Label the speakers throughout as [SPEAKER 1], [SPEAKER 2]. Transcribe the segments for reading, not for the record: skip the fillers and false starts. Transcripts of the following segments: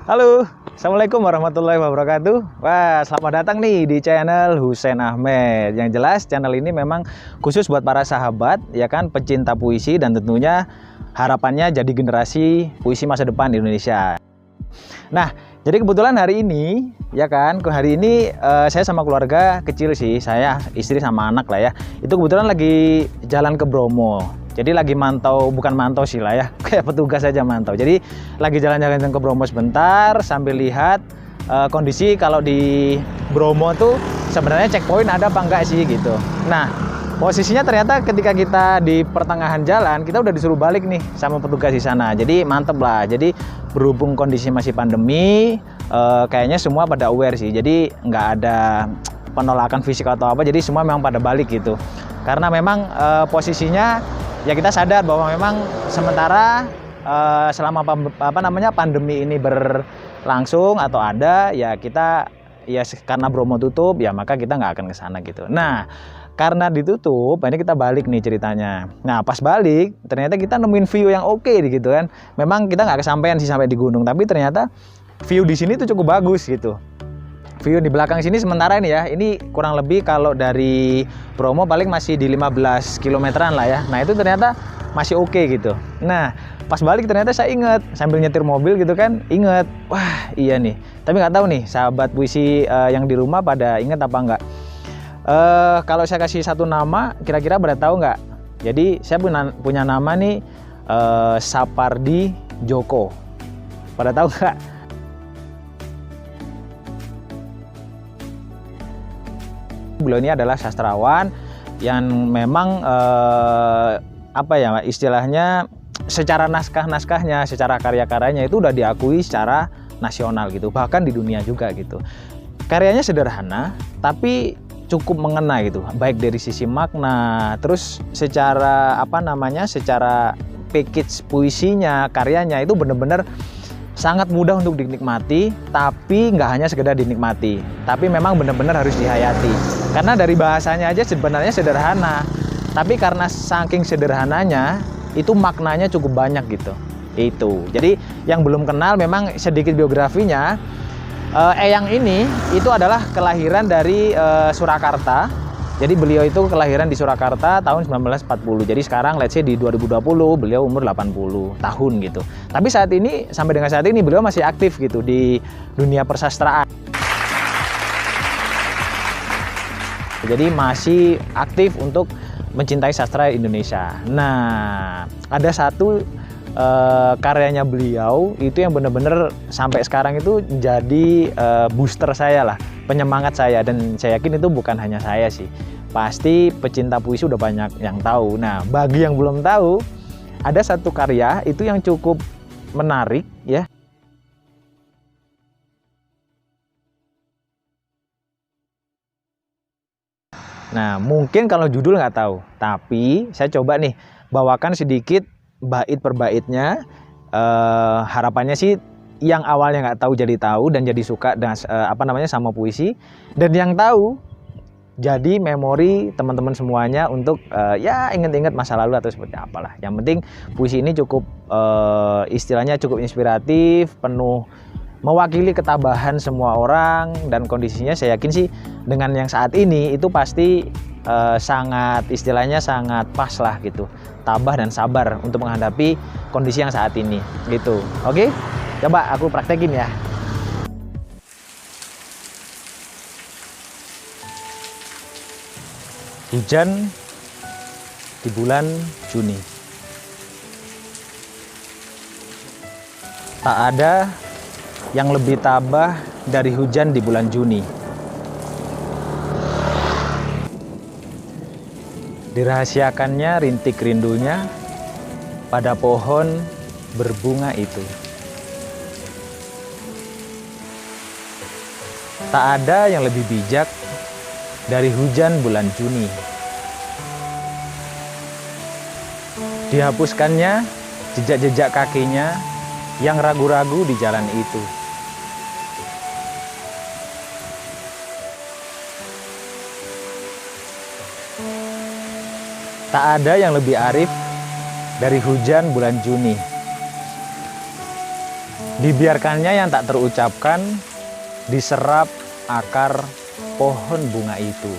[SPEAKER 1] Halo, Assalamualaikum warahmatullahi wabarakatuh. Wah, selamat datang nih di channel Husein Ahmed. Yang jelas channel ini memang khusus buat para sahabat, ya kan, pecinta puisi dan tentunya harapannya jadi generasi puisi masa depan di Indonesia. Nah, jadi kebetulan hari ini, ya kan, hari ini saya sama keluarga kecil sih, saya, istri sama anak lah ya. Itu kebetulan lagi jalan ke Bromo. Jadi lagi mantau, bukan mantau sih lah ya, kayak petugas aja mantau. Jadi lagi jalan-jalan ke Bromo sebentar sambil lihat kondisi kalau di Bromo tuh sebenarnya checkpoint ada apa enggak sih gitu. Nah, posisinya ternyata ketika kita di pertengahan jalan, kita udah disuruh balik nih sama petugas di sana. Jadi mantep lah. Jadi berhubung kondisi masih pandemi, kayaknya semua pada aware sih. Jadi nggak ada penolakan fisik atau apa. Jadi semua memang pada balik gitu. Karena memang posisinya ya kita sadar bahwa memang sementara selama pandemi ini berlangsung atau ada, ya kita ya karena Bromo tutup, ya maka kita nggak akan ke sana gitu. Nah, karena ditutup, ini kita balik nih ceritanya. Nah, pas balik, ternyata kita nemuin view yang oke gitu kan. Memang kita nggak kesampaian sih sampai di gunung, tapi ternyata view di sini tuh cukup bagus gitu. View di belakang sini sementara ini ya, ini kurang lebih kalau dari Bromo paling masih di 15 kilometeran lah ya. Nah, itu ternyata masih oke gitu. Nah, pas balik ternyata saya inget, sambil nyetir mobil gitu kan, inget, wah iya nih. Tapi nggak tahu nih, sahabat puisi yang di rumah pada inget apa enggak. Kalau saya kasih satu nama, kira-kira pada tahu nggak? Jadi saya punya nama nih, Sapardi Djoko. Pada tahu nggak? Beliau ini adalah sastrawan yang memang apa ya istilahnya, secara naskah-naskahnya, secara karya-karyanya itu udah diakui secara nasional gitu, bahkan di dunia juga gitu. Karyanya sederhana tapi cukup mengena gitu, baik dari sisi makna, terus secara apa namanya, secara package puisinya, karyanya itu bener-bener sangat mudah untuk dinikmati, tapi nggak hanya sekedar dinikmati, tapi memang benar-benar harus dihayati. Karena dari bahasanya aja sebenarnya sederhana, tapi karena saking sederhananya, itu maknanya cukup banyak gitu. Itu. Jadi yang belum kenal memang sedikit biografinya. Eyang ini itu adalah kelahiran dari Surakarta. Jadi beliau itu kelahiran di Surakarta tahun 1940. Jadi sekarang let's say di 2020 beliau umur 80 tahun gitu. Tapi saat ini, sampai dengan saat ini beliau masih aktif gitu di dunia persastraan. Jadi masih aktif untuk mencintai sastra Indonesia. Nah, ada satu karyanya beliau itu yang benar-benar sampai sekarang itu jadi booster saya lah, penyemangat saya, dan saya yakin itu bukan hanya saya sih, pasti pecinta puisi udah banyak yang tahu. Nah, bagi yang belum tahu, ada satu karya itu yang cukup menarik ya. Nah, mungkin kalau judul nggak tahu, tapi saya coba nih bawakan sedikit bait per baitnya. Harapannya sih yang awalnya nggak tahu jadi tahu dan jadi suka dengan apa namanya sama puisi, dan yang tahu jadi memori teman-teman semuanya untuk ya inget-inget masa lalu atau seperti apalah. Yang penting puisi ini cukup istilahnya cukup inspiratif, penuh mewakili ketabahan semua orang, dan kondisinya saya yakin sih dengan yang saat ini itu pasti sangat istilahnya sangat pas lah gitu, tabah dan sabar untuk menghadapi kondisi yang saat ini gitu. Oke, coba aku praktekin ya. Hujan di bulan Juni. Tak ada yang lebih tabah dari hujan di bulan Juni. Dirahasiakannya rintik rindunya pada pohon berbunga itu. Tak ada yang lebih bijak dari hujan bulan Juni. Dihapuskannya jejak-jejak kakinya yang ragu-ragu di jalan itu. Tak ada yang lebih arif dari hujan bulan Juni. Dibiarkannya yang tak terucapkan diserap akar pohon bunga itu.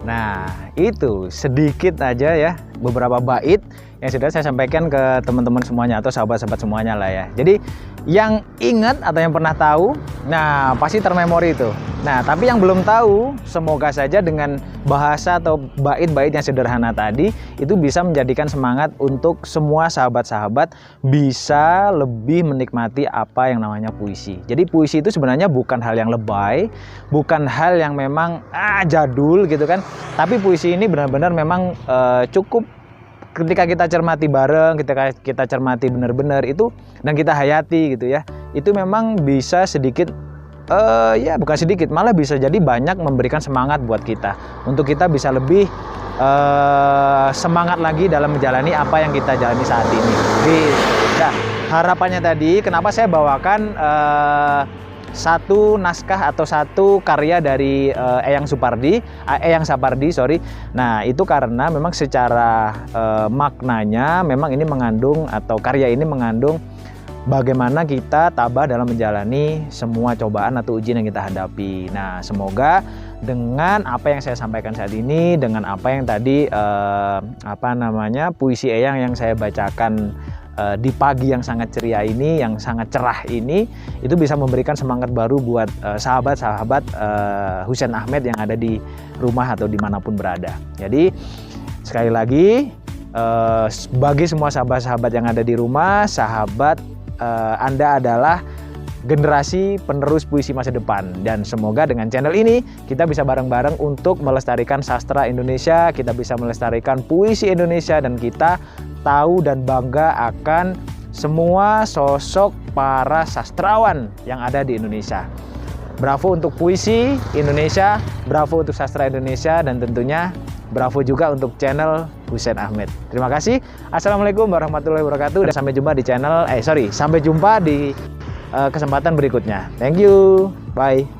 [SPEAKER 1] Nah, itu sedikit aja ya beberapa bait yang sudah saya sampaikan ke teman-teman semuanya atau sahabat-sahabat semuanya lah ya. Jadi yang ingat atau yang pernah tahu, nah pasti termemori itu. Nah, tapi yang belum tahu, semoga saja dengan bahasa atau bait-bait yang sederhana tadi itu bisa menjadikan semangat untuk semua sahabat-sahabat bisa lebih menikmati apa yang namanya puisi. Jadi puisi itu sebenarnya bukan hal yang lebay, bukan hal yang memang jadul gitu kan. Tapi puisi ini benar-benar memang cukup ketika kita cermati bareng, ketika kita cermati benar-benar itu dan kita hayati gitu ya, itu memang bisa sedikit ya bukan sedikit, malah bisa jadi banyak memberikan semangat buat kita untuk kita bisa lebih semangat lagi dalam menjalani apa yang kita jalani saat ini. Jadi, nah, harapannya tadi kenapa saya bawakan satu naskah atau satu karya dari Eyang Sapardi, sorry. Nah, itu karena memang secara maknanya memang ini mengandung atau karya ini mengandung bagaimana kita tabah dalam menjalani semua cobaan atau ujian yang kita hadapi. Nah, semoga dengan apa yang saya sampaikan saat ini, dengan apa yang tadi puisi Eyang yang saya bacakan di pagi yang sangat ceria ini, yang sangat cerah ini, itu bisa memberikan semangat baru buat sahabat-sahabat Husein Ahmed yang ada di rumah atau dimanapun berada. Jadi sekali lagi bagi semua sahabat-sahabat yang ada di rumah, sahabat Anda adalah generasi penerus puisi masa depan, dan semoga dengan channel ini kita bisa bareng-bareng untuk melestarikan sastra Indonesia, kita bisa melestarikan puisi Indonesia, dan kita tahu dan bangga akan semua sosok para sastrawan yang ada di Indonesia. Bravo untuk puisi Indonesia, bravo untuk sastra Indonesia, dan tentunya bravo juga untuk channel Husein Ahmed. Terima kasih. Assalamualaikum warahmatullahi wabarakatuh, dan sampai jumpa di sampai jumpa di kesempatan berikutnya. Thank you. Bye.